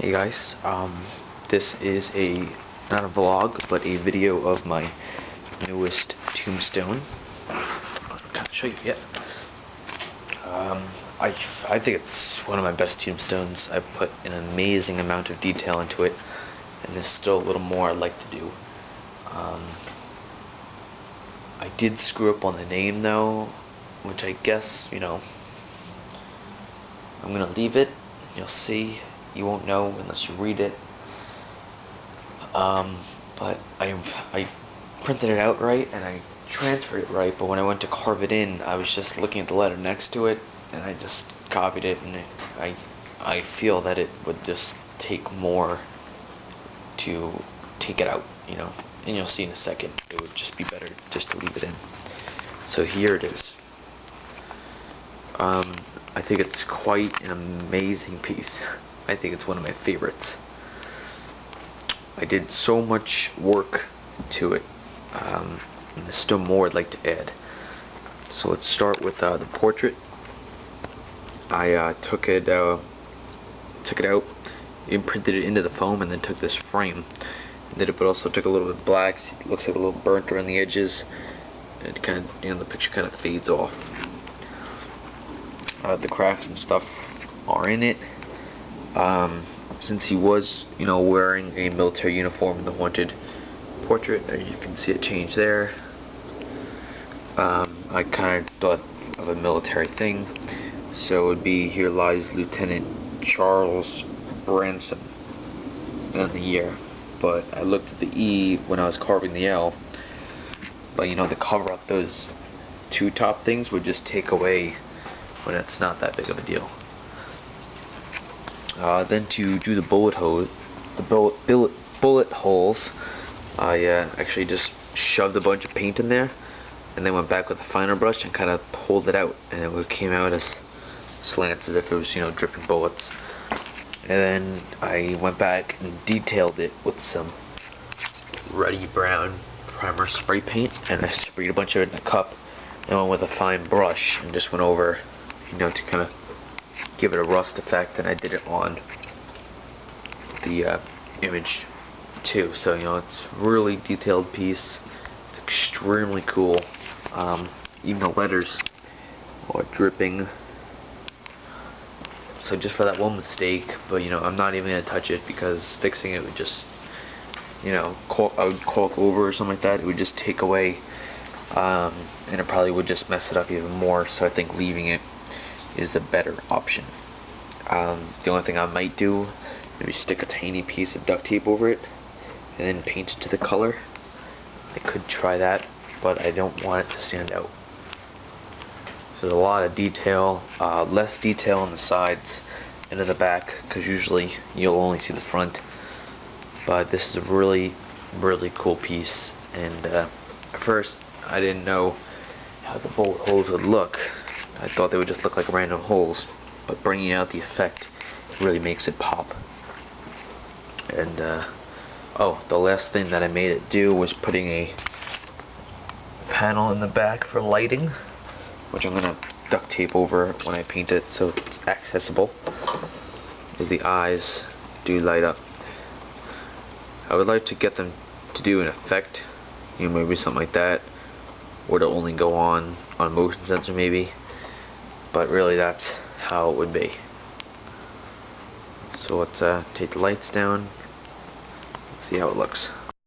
Hey guys, this is not a vlog, but a video of my newest Tombstone. I can't show you yet. I think it's one of my best Tombstones. I put an amazing amount of detail into it, and there's still a little more I'd like to do. I did screw up on the name though, which I guess, I'm gonna leave it. You'll see. You won't know unless you read it. But I printed it out right and I transferred it right, but when I went to carve it in, I was just looking at the letter next to it and I just copied it, and I feel that it would just take more to take it out, and you'll see in a second. It would just be better just to leave it in. So here it is. I think it's quite an amazing piece. I think it's one of my favorites. I did so much work to it, and there's still more I'd like to add. So let's start with the portrait. I took it out, imprinted it into the foam, and then took this frame. But also took a little bit of black. It looks like a little burnt around the edges. And it kind of, the picture kind of fades off. The cracks and stuff are in it. Since he was, wearing a military uniform in the haunted portrait, you can see a change there. I kind of thought of a military thing, so it would be, here lies Lieutenant Charles Bransm and the year. But I looked at the E when I was carving the L, but to cover up those two top things would just take away when it's not that big of a deal. Then to do the bullet holes, I actually just shoved a bunch of paint in there, and then went back with a finer brush and kind of pulled it out, and it came out as slants, as if it was, dripping bullets. And then I went back and detailed it with some ruddy brown primer spray paint, and I sprayed a bunch of it in a cup, and went with a fine brush and just went over, to kind of give it a rust effect, and I did it on the image too. So it's a really detailed piece. It's extremely cool. Even the letters are dripping. So just for that one mistake, but I'm not even gonna touch it, because fixing it would just, I would caulk over or something like that. It would just take away, and it probably would just mess it up even more. So I think leaving it is the better option. The only thing I might do, maybe stick a tiny piece of duct tape over it and then paint it to the color. I could try that, but I don't want it to stand out. So there's a lot of detail, less detail on the sides and in the back, because usually you'll only see the front. But this is a really, really cool piece, and at first I didn't know how the bullet holes would look. I thought they would just look like random holes, but bringing out the effect really makes it pop. And the last thing that I made it do was putting a panel in the back for lighting, which I'm gonna duct tape over when I paint it so it's accessible, as the eyes do light up. I would like to get them to do an effect, maybe something like that, or to only go on motion sensor maybe, but really that's how it would be. So let's take the lights down, see how it looks.